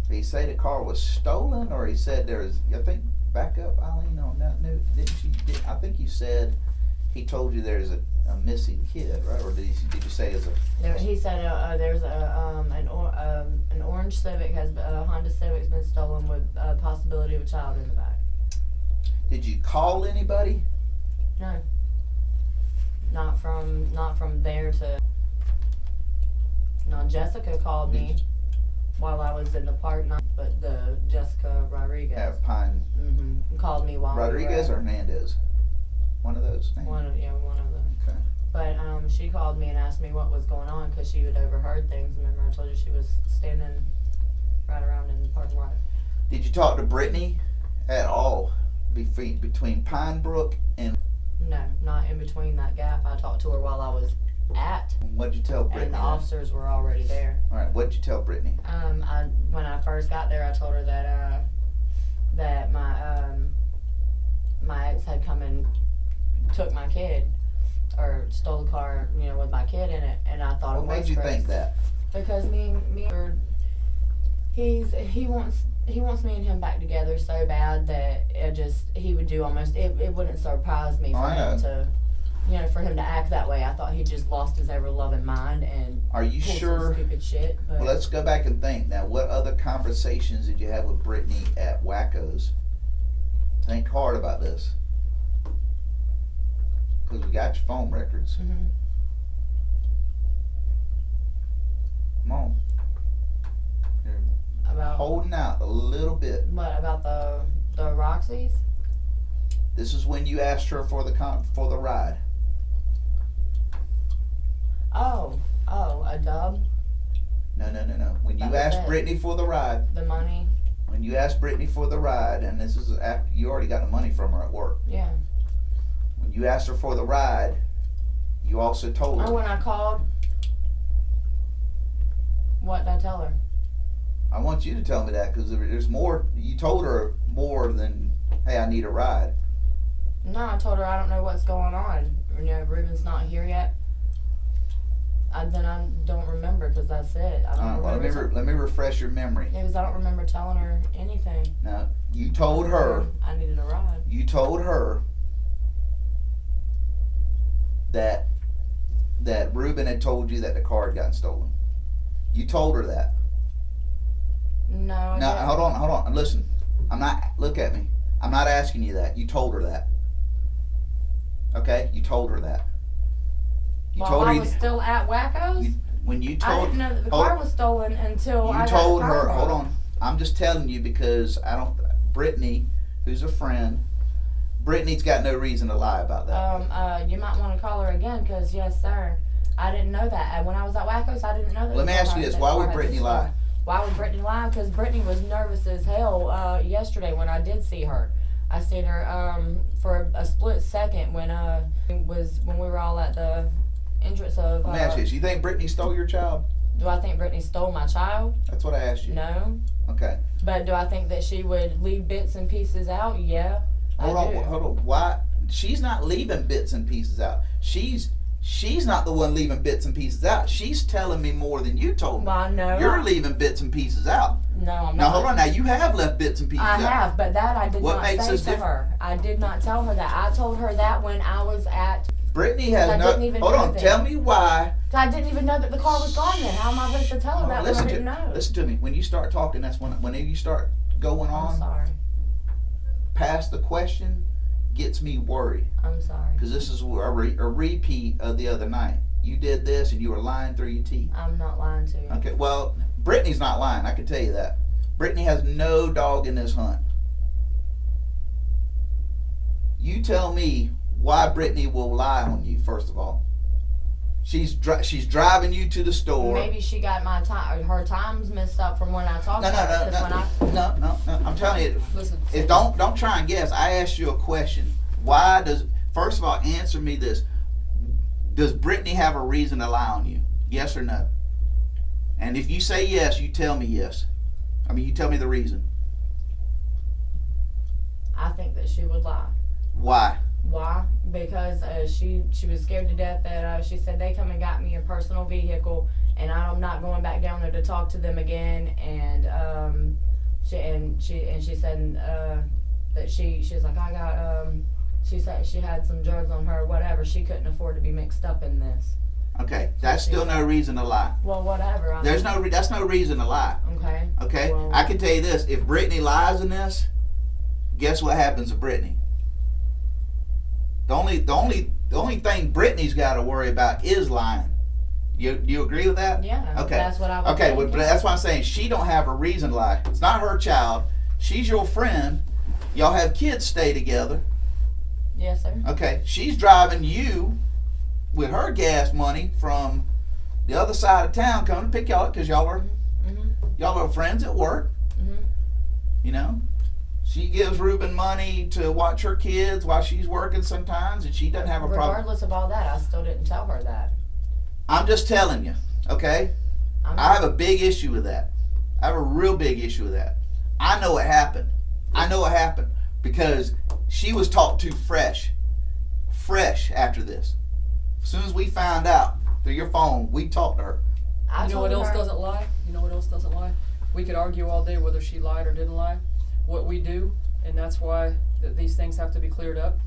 Did he say the car was stolen, or he said there's? I think back up, Eileen, on that note. I think you said he told you there's a missing kid, right? Or did you say it's a? He said there's an orange Civic a Honda Civic's been stolen with a possibility of a child in the back. Did you call anybody? No. Not from there to. No, Jessica called me while I was in the park, but the Jessica Rodriguez. Yeah, Pine. Called me while Rodriguez or Hernandez? One of those names. One of them. Okay. But she called me and asked me what was going on because she had overheard things. Remember, I told you she was standing right around in the parking lot. Did you talk to Brittany at all between Pine Brook and? No, not in between that gap. I talked to her while I was at, What'd you tell Brittany? and the officers were already there. All right. What'd you tell Brittany? When I first got there, I told her that that my ex had come and took my kid, or stole the car, you know, with my kid in it, and I thought it was What made you Chris. think that? Because he wants me and him back together so bad that he would do almost it wouldn't surprise me for him to, you know, for him to act that way. I thought he just lost his ever loving mind and Are you pulled sure? some stupid shit. But Well, let's go back and think now. What other conversations did you have with Brittany at Wacko's? Think hard about this, because we got your phone records. Mhm. Come on. You're About holding out a little bit. what about the Roxy's? This is when you asked her for the ride. Oh, a dub, No. When you That was asked it. Brittany for the ride, the money. when you asked Brittany for the ride, and this is after you already got the money from her at work. Yeah. When you asked her for the ride, you also told her. Or when I called, what did I tell her? I want you to tell me that, because there's more. You told her more than, hey, I need a ride. No, I told her I don't know what's going on. You know, Ruben's not here yet. Then I don't remember, because that's it. I don't remember. Let me refresh your memory. Yeah, because I don't remember telling her anything. Now, you told her. I needed a ride. You told her that Ruben had told you that the car had gotten stolen. You told her that. No, I Now, didn't. hold on. Listen, look at me. I'm not asking you that. You told her that. Okay? You told her that. You While told I her was still at Wacko's, when you I told didn't know that the hold car on. was stolen until I You got told the her, car hold back. on. I'm just telling you because Brittany, who's a friend, Brittany's got no reason to lie about that. You might want to call her again, because yes, sir, I didn't know that. And when I was at Wacko's, I didn't know that. Let me ask you this: why would Brittany lie? Why would Brittany lie? Because Brittany was nervous as hell yesterday when I did see her. I seen her for a split second when we were all at the entrance of. Let me ask you this: you think Brittany stole your child? Do I think Brittany stole my child? That's what I asked you. No. Okay. But do I think that she would leave bits and pieces out? Yeah. Hold on. Why? She's not leaving bits and pieces out. She's not the one leaving bits and pieces out. She's telling me more than you told me. Well, no. You're leaving bits and pieces out. No, I'm not. Now hold on. Now you have left bits and pieces I out. have, but that I did What not makes say us to different? her. I did not tell her that. I told her that when I was at. Brittany has I no. didn't even Hold know on. that. Tell me why. I didn't even know that the car was gone yet. How am I supposed to tell her that when I didn't know? Listen to me. When you start talking, that's whenever you start going I'm on sorry. past the question, gets me worried. I'm sorry. Because this is a repeat of the other night. You did this and you were lying through your teeth. I'm not lying to you. Okay, well, Brittany's not lying, I can tell you that. Brittany has no dog in this hunt. You tell me why Brittany will lie on you, first of all. She's driving you to the store. Maybe she got my time, her times messed up from when I talked to her. 'cause No. I'm telling you, Listen. don't try and guess. I asked you a question. First of all, answer me this. Does Brittany have a reason to lie on you? Yes or no? And if you say yes, you tell me yes. I mean, you tell me the reason. I think that she would lie. Why? Why? Because she was scared to death that she said they come and got me a personal vehicle and I'm not going back down there to talk to them again. And she said that she's like, I got she said she had some drugs on her, whatever. She couldn't afford to be mixed up in this. Okay, that's still no reason to lie. Well, whatever. That's no reason to lie. Okay. Okay, Well, I can tell you this: if Brittany lies in this, guess what happens to Brittany? The only thing Brittany's got to worry about is lying. You agree with that? yeah. Okay. That's what I would Okay, think, well, but that's why I'm saying she don't have a reason to lie. It's not her child. She's your friend. Y'all have kids stay together. Yes, sir. Okay, she's driving you with her gas money from the other side of town coming to pick y'all up because y'all are Mm-hmm. Y'all are friends at work. Mhm. You know, she gives Ruben money to watch her kids while she's working sometimes, and she doesn't have a problem. Regardless of all that, I still didn't tell her that. I'm just telling you, okay? I have a big issue with that. I have a real big issue with that. I know what happened. I know what happened because she was talked to fresh after this. As soon as we found out through your phone, we talked to her. You know what else doesn't lie? You know what else doesn't lie? We could argue all day whether she lied or didn't lie. What we do, and that's why these things have to be cleared up,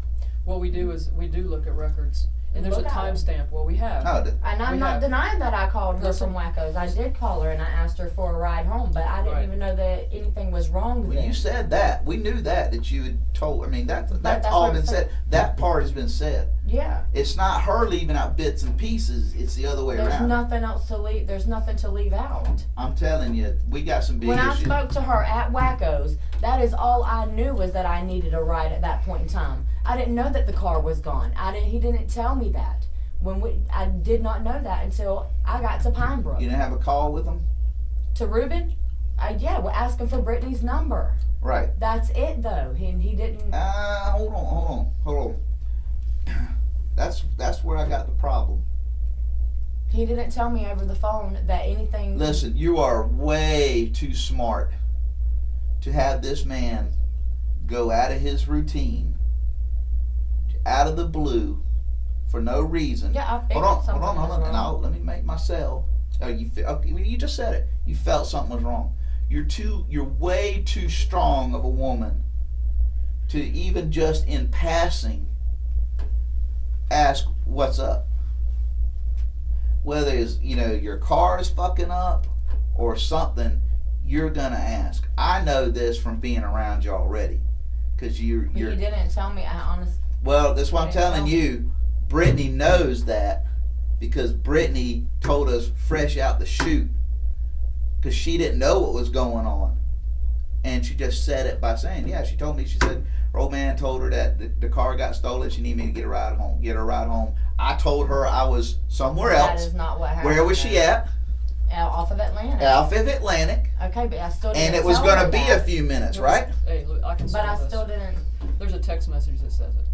what we do is we do look at records. And there's a timestamp. Well, we have. No, And I'm not denying that I called her from Wackos. I did call her and I asked her for a ride home, but I didn't even know that anything was wrong with well, it. you said that. We knew that you had told. I mean, that's that's all what been I'm saying. said. That part has been said. Yeah. It's not her leaving out bits and pieces. It's the other way There's around. nothing else to leave. There's nothing to leave out. I'm telling you, we got some big When I issues. spoke to her at Wackos, that is all I knew was that I needed a ride at that point in time. I didn't know that the car was gone. He didn't tell me that. I did not know that until I got to Pine Brook. You didn't have a call with them? To Ruben? We're asking for Brittany's number. Right. That's it though. He didn't. Hold on. That's where I got the problem. He didn't tell me over the phone that anything. Listen, you are way too smart to have this man go out of his routine, out of the blue, for no reason. Yeah, I figured something was wrong. And let me make myself. You just said it. You felt something was wrong. You're way too strong of a woman to even just in passing ask what's up. Whether it's your car is fucking up or something, you're gonna ask. I know this from being around you already, because you're. You didn't tell me. I honestly. Well, that's what I'm telling you. Brittany knows that because Brittany told us fresh out the chute, because she didn't know what was going on, and she just said it by saying, "Yeah." She told me. She said, her old man told her that the car got stolen. She needed me to get her ride home. I told her I was somewhere else. That is not what happened. Where was she at? Off of Atlantic. Off of Atlantic. Okay, but I still didn't. And it was tell going her to be that. a few minutes, right? Hey, look, I can But I this. still didn't. There's a text message that says it.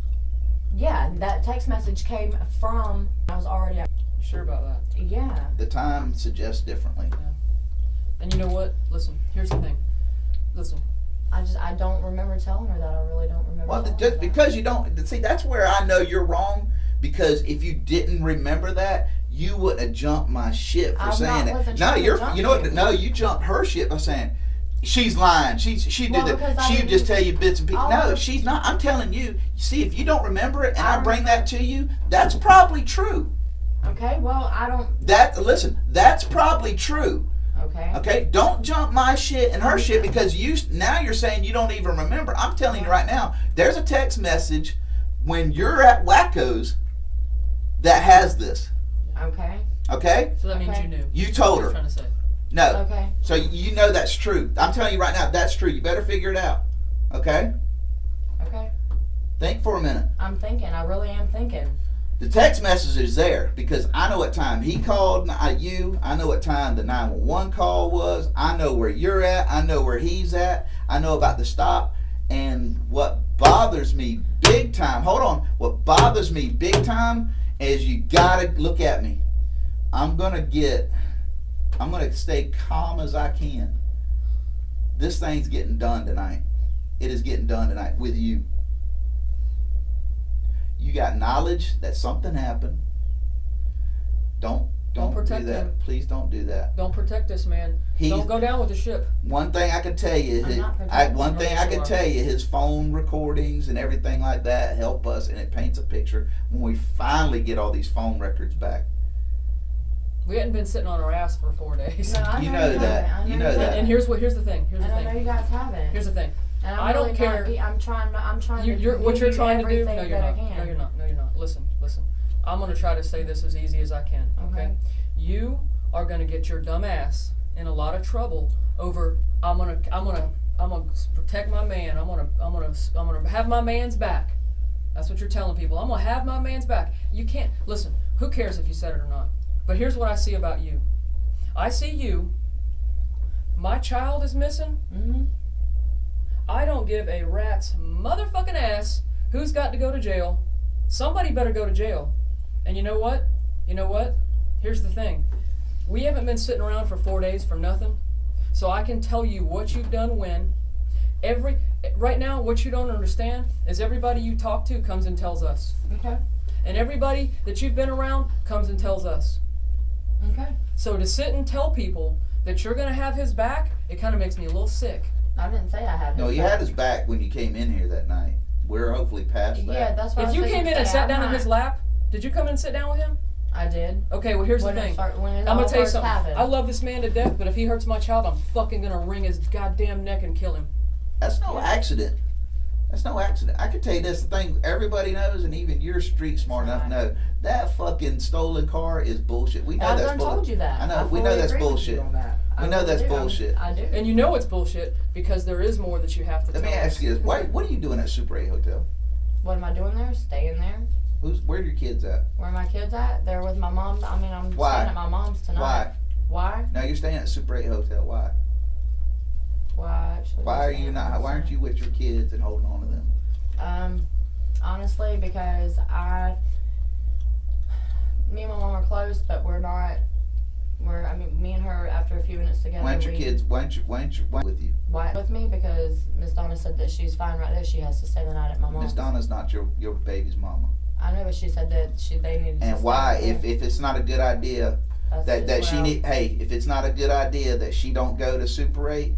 Yeah, that text message came from. I was already. You sure about that? Yeah. The time suggests differently. And you know what? Listen, here's the thing. Listen. I don't remember telling her that. I really don't remember. Well, telling just her that. because you don't see, that's where I know you're wrong. Because if you didn't remember that, you wouldn't have jumped my shit for saying it. No, you jumped her shit by saying she's lying. She did that. She would just tell you bits and pieces. No, she's not. I'm telling you. See, if you don't remember it, and I bring that to you, that's probably true. Okay. Well, I don't. Listen, that's probably true. Okay. Okay, don't jump my shit and her shit because now you're saying you don't even remember. I'm telling you right now, there's a text message when you're at Wacko's that has this. Okay. Okay? So that means you knew. You told her. Trying to say. No. Okay. So you know that's true. I'm telling you right now, that's true. You better figure it out. Okay? Okay. Think for a minute. I'm thinking. I really am thinking. The text message is there because I know what time he called you. I know what time the 911 call was. I know where you're at. I know where he's at. I know about the stop. And what bothers me big time, hold on, what bothers me big time is you gotta look at me. I'm gonna stay calm as I can. This thing's getting done tonight. It is getting done tonight with you. You got knowledge that something happened. Don't protect do that. him. Please don't do that. Don't protect this man. Don't go down with the ship. One thing I can tell you, his phone recordings and everything like that help us, and it paints a picture when we finally get all these phone records back. We hadn't been sitting on our ass for 4 days. No, I You know know you that. haven't. I You know know you that. haven't. And here's the thing. And I know you guys haven't. Here's the thing. And I'm I don't really care. I'm trying What to you're do trying to do? everything No, you're that not. I can. No, you're not. No, you're not. Listen. I'm gonna try to say this as easy as I can. Okay. You are gonna get your dumb ass in a lot of trouble over. I'm gonna protect my man. I'm gonna have my man's back. That's what you're telling people. I'm gonna have my man's back. You can't listen. Who cares if you said it or not? But here's what I see about you. I see you my child is missing, Mm-hmm. I don't give a rat's motherfucking ass who's got to go to jail. Somebody better go to jail. And you know what? You know what? Here's the thing. We haven't been sitting around for 4 days for nothing. So I can tell you what you've done when. Right now, what you don't understand is everybody you talk to comes and tells us. Okay. And everybody that you've been around comes and tells us. Okay. So to sit and tell people that you're going to have his back, it kind of makes me a little sick. I didn't say I had. No, his you back. had his back when you came in here that night. We're hopefully past that. Yeah, that's what I If was you thinking came in to and say. sat I'm down in not- his lap, did you come in and sit down with him? I did. Okay, well here's When the it thing. start- when it I'm all gonna tell you first something. happened. I love this man to death, but if he hurts my child, I'm fucking gonna wring his goddamn neck and kill him. That's no accident. That's no accident. I can tell you this thing everybody knows, and even you're street smart enough to know that fucking stolen car is bullshit. We know I that's done bullshit. told you that. I know. I We know fully that's agree with bullshit. you on that. We I know really that's do. bullshit. I do. And you know it's bullshit because there is more that you have to Let tell me us. ask you this: what are you doing at Super 8 Hotel? What am I doing there? Staying there. Where are your kids at? Where are my kids at? They're with my mom. I mean, I'm Why? staying at my mom's tonight. Why? Why? No, you're staying at Super 8 Hotel. Why? Why actually? Why are you not? Why aren't you with your kids and holding on to them? Honestly, because me and my mom are close, but we're not. I mean, me and her after a few minutes together. Why aren't your kids? Why aren't with you? Why with me? Because Miss Donna said that she's fine right there. She has to stay the night at my mom's. Miss Donna's not your baby's mama. I know, but she said that they needed to And stay why? there. If it's not a good idea That's that just she where need, hey, if it's not a good idea that she don't go to Super 8,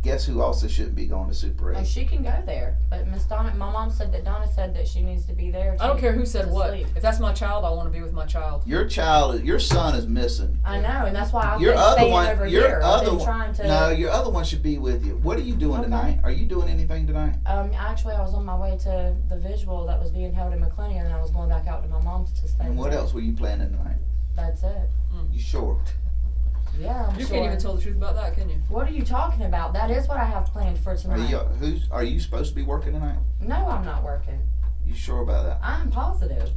guess who also shouldn't be going to Super 8? No, she can go there, but Miss Donna, my mom said that Donna said that she needs to be there. I don't care who said to what. sleep. If that's my child, I want to be with my child. Your son is missing. I know, and that's why I've Your been other staying one, over your here. I've other been one, trying to. no, your other one should be with you. What are you doing Okay. tonight? Are you doing anything tonight? Actually, I was on my way to the visual that was being held in McClenny, and then I was going back out to my mom's to stay. And what there. else were you planning tonight? That's it. You sure? Yeah, I'm You sure. can't even tell the truth about that, can you? What are you talking about? That is what I have planned for Are tonight. you supposed to be working tonight? No, I'm not working. You sure about that? I'm positive.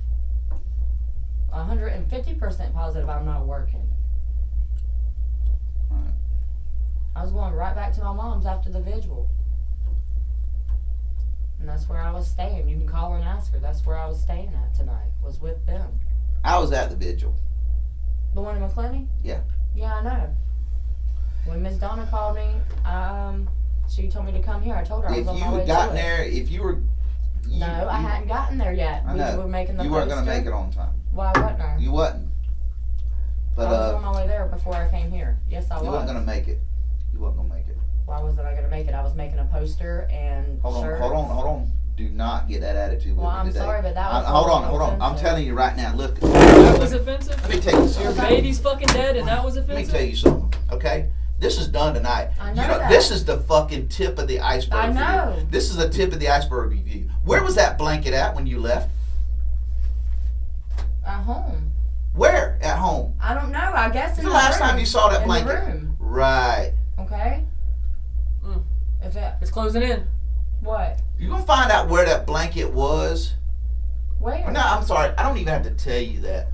150% positive I'm not working. Alright. I was going right back to my mom's after the vigil. And that's where I was staying. You can call her and ask her. That's where I was staying at tonight, was with them. I was at the vigil. The one in McClenny? Yeah. Yeah, I know. When Miss Donna called me, she told me to come here. I told her I If was on you my way had to gotten it. there, if you were, No, I hadn't gotten there yet. I know. We were making the You weren't poster. gonna make it on time. Why wasn't I? You wasn't. But I was on my way there before I came here. Yes, I you was. weren't gonna make it. You wasn't gonna make it. Why wasn't I gonna make it? I was making a poster and Hold shirts. on. Do not get that attitude Well, with me I'm today. sorry, but that was Hold on. offensive. I'm telling you right now. Look. That was offensive? Let me tell you Your something. baby's fucking dead and that was Let me offensive? tell you something. Okay. This is done tonight. I know that. This is the fucking tip of the iceberg. I for you. know. This is the tip of the iceberg review. Where was that blanket at when you left? At home. Where? At home. I don't know. I guess in The the last room. time you saw that in blanket. the room. Right. Okay. Mm. Is it It's closing in. what? You're gonna find out where that blanket was. Where? No, I'm sorry. I don't even have to tell you that.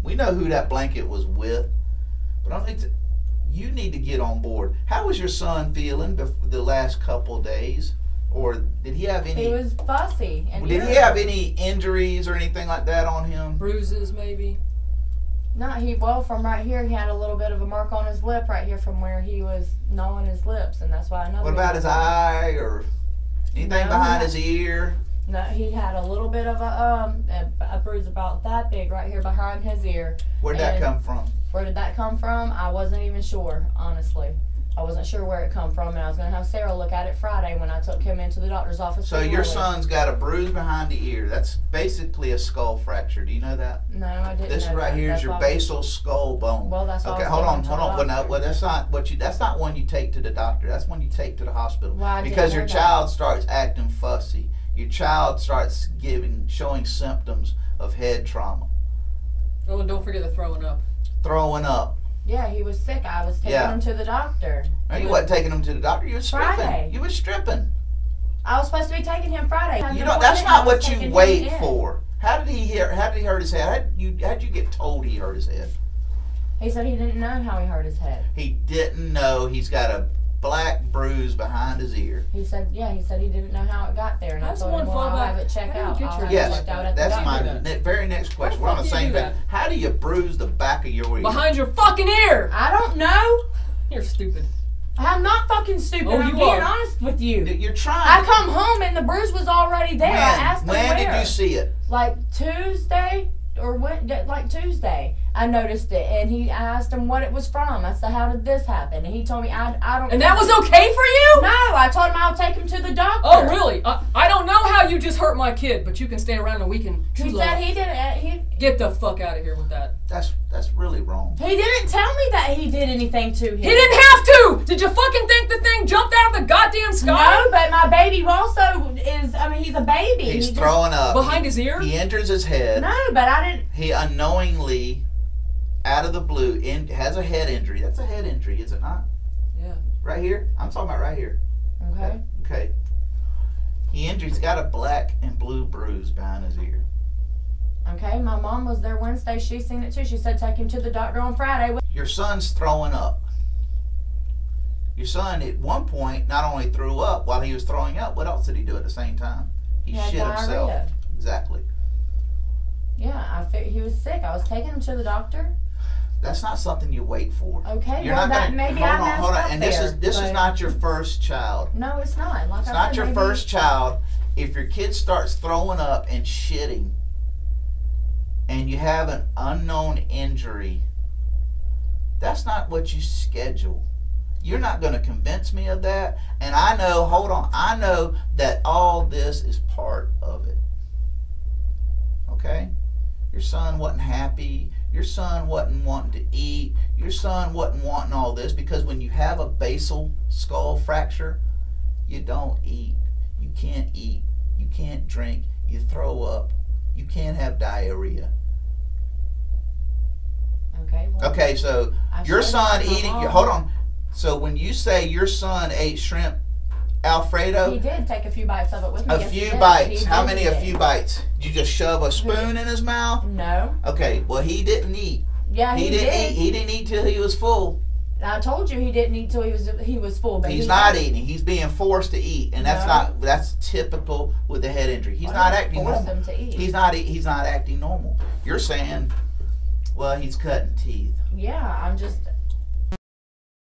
We know who that blanket was with. But I don't think you need to get on board. How was your son feeling the last couple of days? Or did he have any? He was fussy. And Did he have any injuries or anything like that on him? Bruises, maybe. Well, from right here, he had a little bit of a mark on his lip right here from where he was gnawing his lips, and that's why I know. What about his eye or anything No, behind no. his ear? No, he had a little bit of a bruise about that big right here behind his ear. Where'd that And- come from? Where did that come from? I wasn't even sure, honestly. I wasn't sure where it come from, and I was going to have Sarah look at it Friday when I took him into the doctor's office. So with your Lily. son's got a bruise behind the ear. That's basically a skull fracture. Do you know that? No, I didn't. This know right that. here is That's your why- basal skull bone. Well, that's why Okay, I was hold going on. to the Well, no, doctor. well, that's not what you. That's not one you take to the doctor. That's one you take to the hospital. Well, I didn't Because your know that. child starts acting fussy. Your child starts showing symptoms of head trauma, Oh, and don't forget the throwing up. throwing up. Yeah, he was sick. I was taking Yeah. him to the doctor. Now, you wasn't taking him to the doctor. You was stripping. Friday. You was stripping. I was supposed to be taking him Friday. You know that's not what you wait for. How did he hurt his head? How'd you get told he hurt his head? He said he didn't know how he hurt his head. He didn't know he's got a black bruise behind his ear. He said he didn't know how it got there, and How's I told one him, well, fall I'll back? have it checked How do you out. get I'll your- have it Yes, checked out at the that's doctor. my very next question. the We're on fuck the do you same do thing. that? How do you bruise the back of your ear? Behind your fucking ear. I don't know. You're stupid. I'm not fucking stupid. Oh, I'm you being are. honest with you. You're trying. I come home and the bruise was already there. I asked him When where. did you see it? Like Tuesday or when? Like Tuesday, I noticed it, and I asked him what it was from. I said, "How did this happen?" And he told me, "I don't." And that was okay for you? No, I told him I'll take him to the doctor. Oh, really? I don't know how you just hurt my kid, but you can stay around and we can. He said he didn't. Get the fuck out of here with that. That's really wrong. He didn't tell me that he did anything to him. He didn't have to! Did you fucking think the thing jumped out of the goddamn sky? No, but my baby also is. I mean, he's a baby. He's He throwing up. Behind his ear? He enters his head. No, but I didn't. He unknowingly, out of the blue, has a head injury. That's a head injury, is it not? Yeah. Right here? I'm talking about right here. Okay. Okay. He's got a black and blue bruise behind his ear. Okay. My mom was there Wednesday. She seen it too. She said take him to the doctor on Friday. Your son's throwing up. Your son, at one point, not only threw up while he was throwing up, what else did he do at the same time? He had shit himself. diarrhea. Exactly. Yeah, I figured he was sick. I was taking him to the doctor. That's not something you wait for. Okay, You're well, not gonna, maybe hold I on, messed hold on. up And there, this is but- not your first child. No, it's not. Like It's I not said, your maybe- first child. If your kid starts throwing up and shitting, and you have an unknown injury, that's not what you schedule. You're not going to convince me of that. And I know, hold on, I know that all this is part of it. Okay? Your son wasn't happy. Your son wasn't wanting to eat. Your son wasn't wanting all this, because when you have a basal skull fracture, you don't eat. You can't eat. You can't drink. You throw up. You can't have diarrhea. Okay. Well, Okay, so I your showed son my eating, mom. hold on. So when you say your son ate shrimp Alfredo, He did take a few bites of it with me. a Yes, he few did. bites. He How did many eat a it. few bites? Did you just shove a spoon in his mouth? No. Okay, well he didn't eat. Yeah, he didn't did. eat. He didn't eat till he was full. I told you he didn't eat till he was full. But He's he not did. eating. He's being forced to eat, and that's typical with the head injury. He's I not didn't acting force normal. him to eat. He's not acting normal. You're saying, well, he's cutting teeth. Yeah, I'm just.